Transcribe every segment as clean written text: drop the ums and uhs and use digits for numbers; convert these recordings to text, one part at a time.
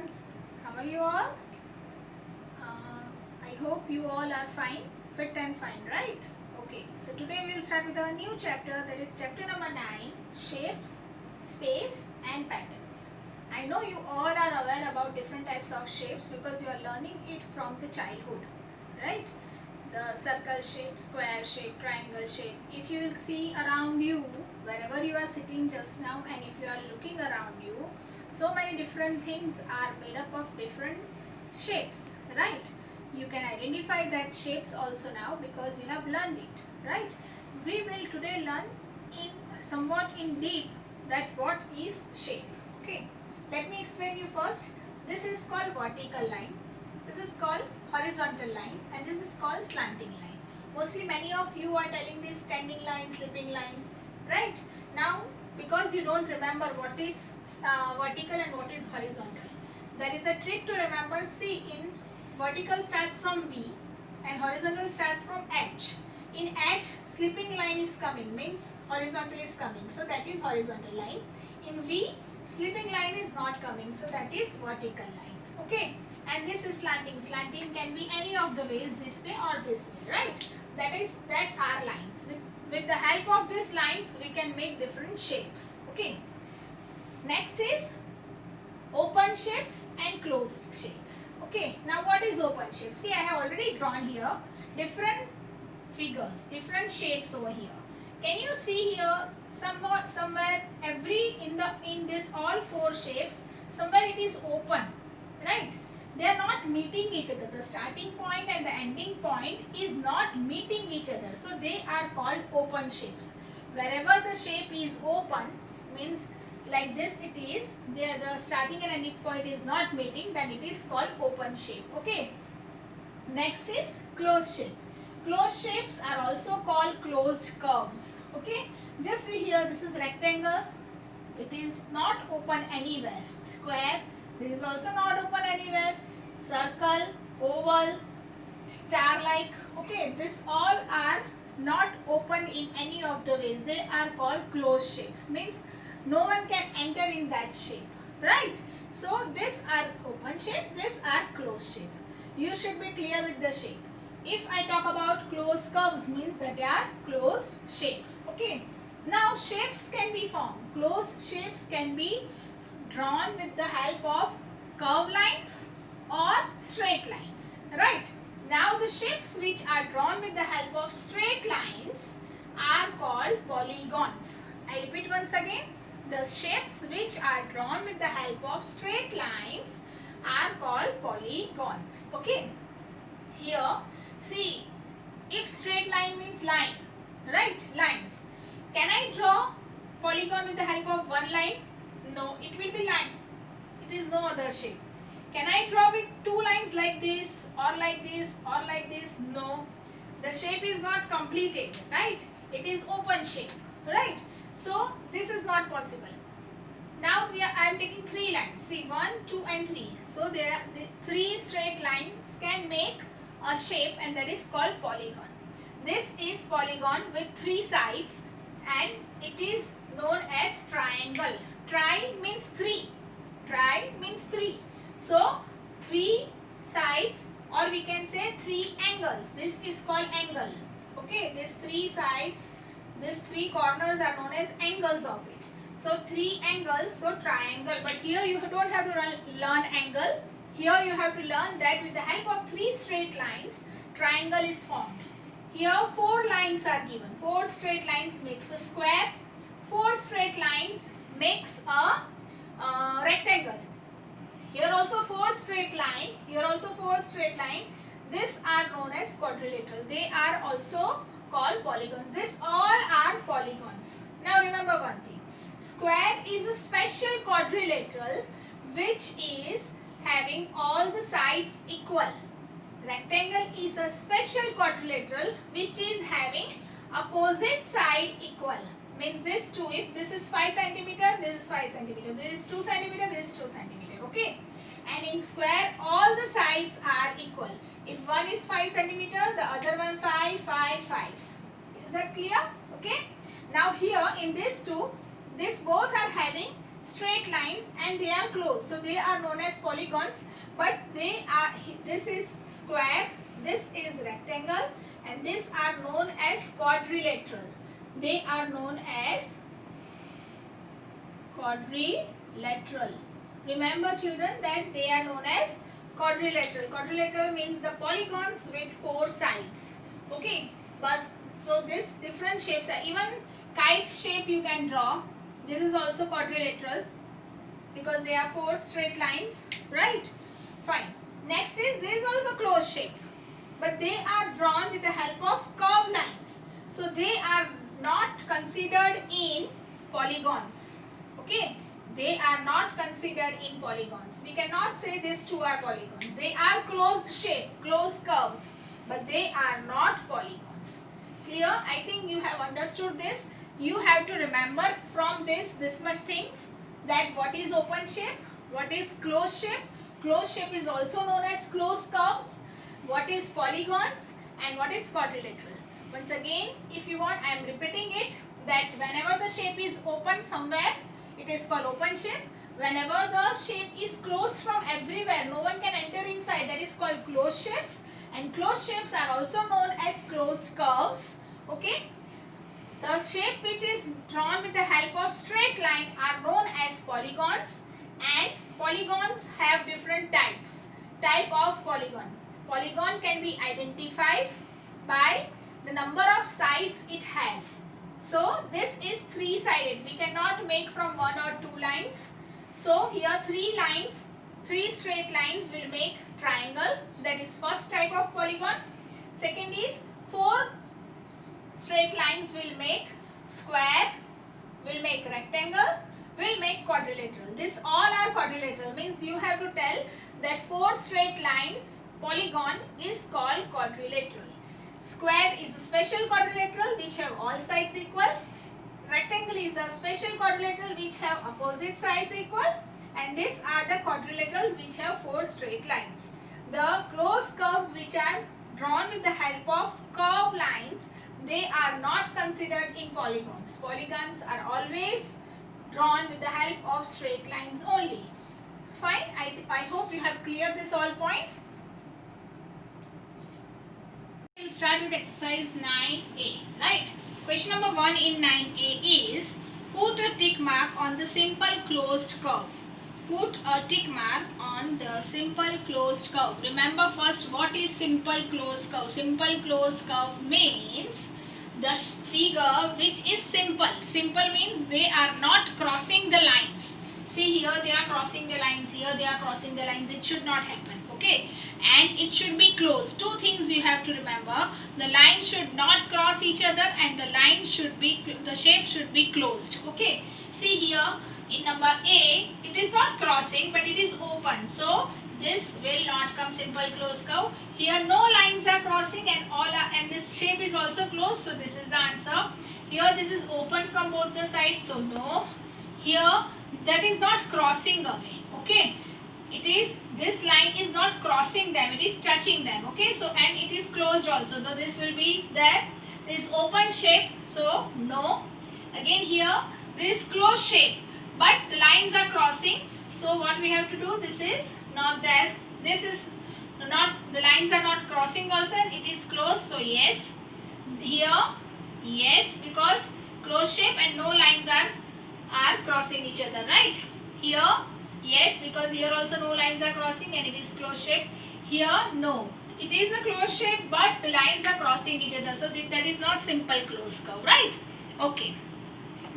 students, how are you all? I hope you all are fine, fit and fine, right? Okay, so today we will start with our new chapter, that is chapter number 9, Shapes, Space and Patterns. I know you all are aware about different types of shapes because you are learning it from the childhood, right? The circle shape, square shape, triangle shape. If you will see around you, wherever you are sitting just now, and if you are looking around you, so many different things are made up of different shapes, right? You can identify that shapes also now because you have learned it, right? We will today learn in somewhat in deep that what is shape. Okay, let me explain you first. This is called vertical line, this is called horizontal line, and this is called slanting line. Mostly many of you are telling this standing line, slipping line, right? Now because you don't remember what is vertical and what is horizontal, there is a trick to remember. See, in vertical starts from V and horizontal starts from H. In H, slipping line is coming, means horizontal is coming, so that is horizontal line. In V, slipping line is not coming, so that is vertical line. Okay, and this is slanting. Slanting can be any of the ways, this way or this way, right? That are lines. With the help of these lines, we can make different shapes. Okay. Next is open shapes and closed shapes. Okay. Now what is open shape? See, I have already drawn here different figures, different shapes over here. Can you see here somewhere in this all four shapes, somewhere it is open, right? They are not meeting each other. The starting point and the ending point is not meeting each other. So they are called open shapes. Wherever the shape is open, means like this it is, there the starting and ending point is not meeting, then it is called open shape. Okay. Next is closed shape. Closed shapes are also called closed curves. Okay. Just see here, this is rectangle. It is not open anywhere. Square, this is also not open anywhere. Circle, oval, star-like. Okay, this all are not open in any of the ways. They are called closed shapes. Means no one can enter in that shape, right? So these are open shape, these are closed shape. You should be clear with the shape. If I talk about closed curves, means that they are closed shapes. Okay. Now shapes can be formed. Closed shapes can be drawn with the help of curved lines or straight lines, right? Now the shapes which are drawn with the help of straight lines are called polygons. I repeat once again, the shapes which are drawn with the help of straight lines are called polygons. Okay, here see, if straight line means line, right? Lines. Can I draw polygon with the help of one line? No, it will be line. It is no other shape. Can I draw with two lines like this or like this or like this? No. The shape is not completed, right? It is open shape, right? So this is not possible. Now I am taking three lines. See, 1, 2 and 3. So there are the three straight lines can make a shape, and that is called polygon. This is polygon with three sides and it is known as triangle. Tri means three. Tri means three. So three sides, or we can say three angles. This is called angle. Okay, these three sides, these three corners are known as angles of it. So three angles, so triangle. But here you don't have to learn angle. Here you have to learn that with the help of three straight lines, triangle is formed. Here 4 lines are given. 4 straight lines makes a square. 4 straight lines makes a rectangle. Here also 4 straight line. Here also 4 straight line. These are known as quadrilateral. They are also called polygons. These all are polygons. Now remember one thing. Square is a special quadrilateral which is having all the sides equal. Rectangle is a special quadrilateral which is having opposite side equal. Means this two, if this is 5 cm, this is 5 cm, this is 2 cm, this is 2 cm. Okay. And in square, all the sides are equal. If one is 5 cm, the other one 5, 5, 5. Is that clear? Okay. Now here in this two, this both are having straight lines and they are closed, so they are known as polygons. But they are, this is square, this is rectangle, and these are known as quadrilateral. They are known as quadrilateral. Remember children that they are known as quadrilateral. Quadrilateral means the polygons with 4 sides. Okay, but so this different shapes are, even kite shape you can draw. This is also quadrilateral because they are 4 straight lines, right? Fine. Next is, this is also closed shape, but they are drawn with the help of curved lines. So they are not considered in polygons. Okay, they are not considered in polygons. We cannot say these two are polygons. They are closed shape, closed curves, but they are not polygons. Clear? I think you have understood this. You have to remember from this much things, that what is open shape, what is closed shape. Closed shape is also known as closed curves. What is polygons and what is quadrilateral. Once again, if you want, I am repeating it, that whenever the shape is open somewhere, it is called open shape. Whenever the shape is closed from everywhere, no one can enter inside, that is called closed shapes. And closed shapes are also known as closed curves. Okay. The shape which is drawn with the help of straight line are known as polygons, and polygons have different types. Type of polygon. Polygon can be identified by the number of sides it has. So this is 3-sided. We cannot make from 1 or 2 lines. So here 3 lines, 3 straight lines will make triangle. That is first type of polygon. Second is 4 straight lines will make square, will make rectangle, will make quadrilateral. This all are quadrilateral, means you have to tell that 4 straight lines polygon is called quadrilateral. Square is a special quadrilateral which have all sides equal. Rectangle is a special quadrilateral which have opposite sides equal. And these are the quadrilaterals which have 4 straight lines. The closed curves which are drawn with the help of curved lines, they are not considered in polygons. Polygons are always drawn with the help of straight lines only. Fine. I hope you have cleared this all points. We will start with exercise 9a. Right. Question number 1 in 9a is, put a tick mark on the simple closed curve. Put a tick mark on the simple closed curve. Remember first, what is simple closed curve? Simple closed curve means the figure which is simple. Simple means they are not crossing the lines. See, here they are crossing the lines, here they are crossing the lines. It should not happen. Okay, and it should be closed. 2 things you have to remember. The line should not cross each other, and the line should be, the shape should be closed. Okay, see here in number A, it is not crossing but it is open. So this will not come simple closed curve. Here no lines are crossing and all are, and this shape is also closed. So this is the answer. Here this is open from both the sides. So no. Here that is not crossing away. Okay. It is, this line is not crossing them, it is touching them. Okay, so and it is closed also, so this will be there. This open shape, so no. Again here, this closed shape, but the lines are crossing. So what we have to do, this is not there. This is not, the lines are not crossing also, and it is closed. So yes. Here, yes, because closed shape and no lines are crossing each other, right? Here, yes, because here also no lines are crossing and it is closed shape. Here, no. It is a closed shape but the lines are crossing each other. So that is not simple closed curve, right? Okay.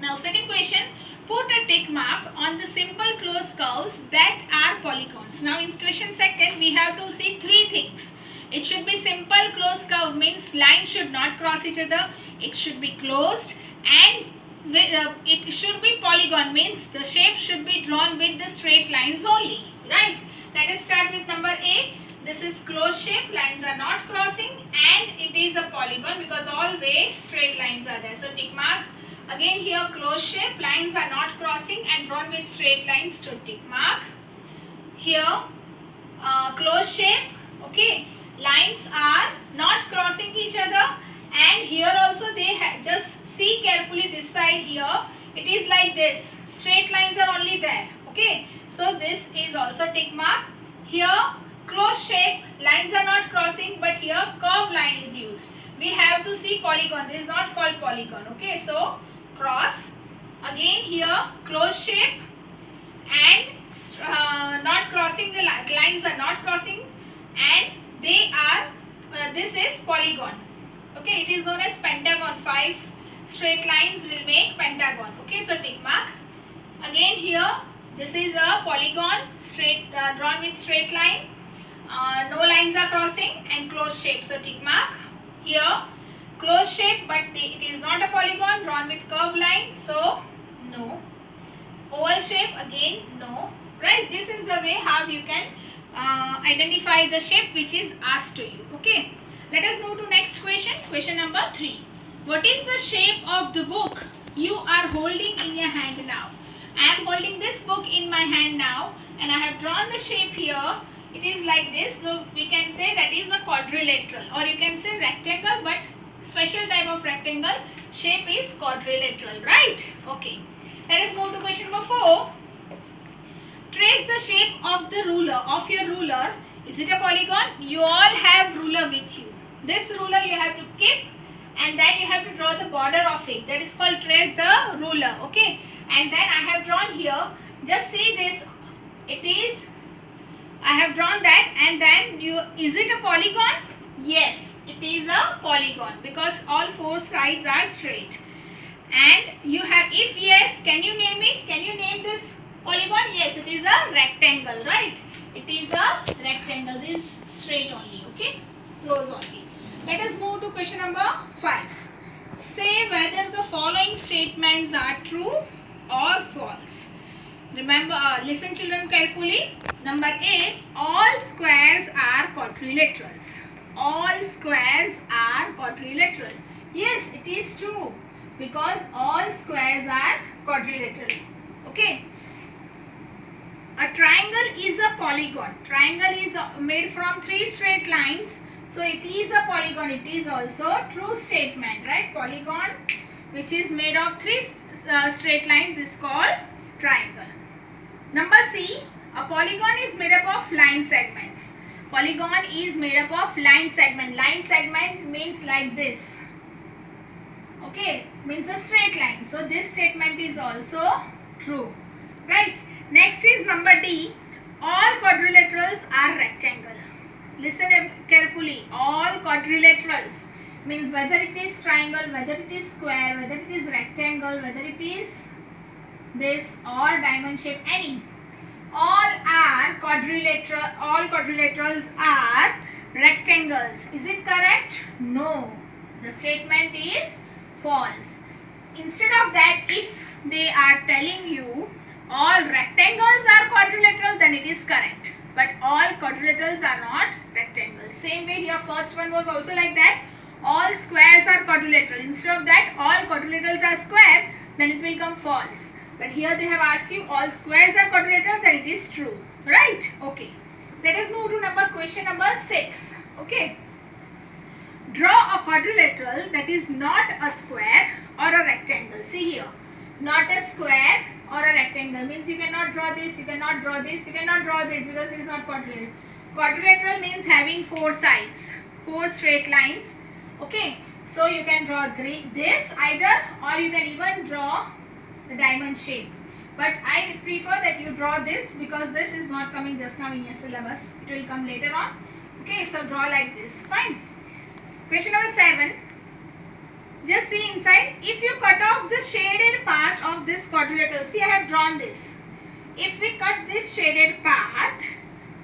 Now second question. Put a tick mark on the simple closed curves that are polygons. Now in question second, we have to see 3 things. It should be simple closed curve, means lines should not cross each other. It should be closed, and it should be polygon, means the shape should be drawn with the straight lines only, right? Let us start with number A. This is closed shape, lines are not crossing, and it is a polygon because always straight lines are there. So tick mark. Again here closed shape, lines are not crossing and drawn with straight lines, so tick mark. Here closed shape, okay, lines are not crossing each other, and here also they just see carefully this side here. it is like this. Straight lines are only there. Okay, so this is also tick mark. Here close shape, lines are not crossing, but here curved line is used. We have to see polygon. This is not called polygon. Okay, so cross. Again here close shape and not crossing, the lines are not crossing, and they are this is polygon. Okay, it is known as pentagon. 5 straight lines will make pentagon. Okay, so tick mark. Again here this is a polygon, straight drawn with straight line. No lines are crossing and closed shape, so tick mark. Here closed shape, but it is not a polygon, drawn with curved line, so no. Oval shape, again no. Right, this is the way how you can identify the shape which is asked to you. Okay, let us move to next question. Question number 3. What is the shape of the book you are holding in your hand now? I am holding this book in my hand now, and I have drawn the shape here. It is like this, so we can say that is a quadrilateral, or you can say rectangle, but special type of rectangle shape is quadrilateral, right? Okay, let us move to question number 4. Trace the shape of the ruler, of your ruler. Is it a polygon? You all have ruler with you. This ruler you have to keep, and then you have to draw the border of it. That is called trace the ruler. Okay, and then I have drawn here. Just see this. It is, I have drawn that, and then is it a polygon? Yes, it is a polygon because all 4 sides are straight. And you have, if yes, can you name it? Can you name this polygon? Yes, it is a rectangle, right? It is a rectangle. This straight only. Okay, close only. Let us move to question number 5. Say whether the following statements are true or false. Remember, listen children carefully. Number A, all squares are quadrilaterals. All squares are quadrilateral. Yes, it is true because all squares are quadrilateral. Okay. A triangle is a polygon. Triangle is made from 3 straight lines. So it is a polygon. It is also true statement, right? Polygon which is made of 3 straight lines is called triangle. Number C, a polygon is made up of line segments. Polygon is made up of line segment. Line segment means like this. Okay, means a straight line. So this statement is also true, right? Next is number D, all quadrilaterals are rectangle. Listen carefully. All quadrilaterals means whether it is triangle, whether it is square, whether it is rectangle, whether it is this or diamond shape, any. All are quadrilateral. All quadrilaterals are rectangles. Is it correct? No. The statement is false. Instead of that, if they are telling you all rectangles are quadrilateral, then it is correct. But all quadrilaterals are not rectangles. Same way here, first one was also like that. All squares are quadrilateral. Instead of that, all quadrilaterals are square, then it will come false. But here they have asked you all squares are quadrilateral, then it is true. Right? Okay. Let us move to question number 6. Okay. Draw a quadrilateral that is not a square or a rectangle. See here. Not a square or a rectangle means you cannot draw this, you cannot draw this, you cannot draw this because it is not quadrilateral. Quadrilateral means having 4 sides, 4 straight lines. Okay. So you can draw this either, or you can even draw the diamond shape. But I prefer that you draw this because this is not coming just now in your syllabus. It will come later on. Okay, so draw like this. Fine. Question number 7. Just see inside. If you cut off the shaded part of this quadrilateral, see I have drawn this. If we cut this shaded part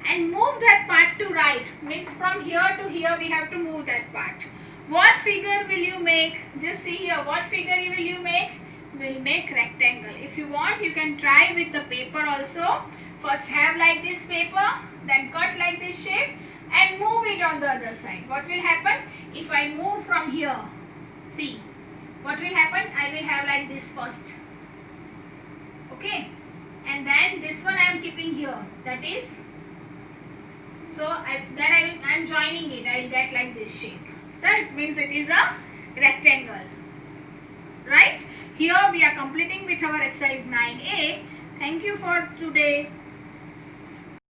and move that part to right, means from here to here we have to move that part. What figure will you make? Just see here. What figure will you make? Will make rectangle. If you want, you can try with the paper also. First have like this paper, then cut like this shape and move it on the other side. What will happen? If I move from here, see, what will happen? I will have like this first. Okay. And then this one I am keeping here. That is, so I am joining it. I will get like this shape. That means it is a rectangle. Right? Here we are completing with our exercise 9A. Thank you for today.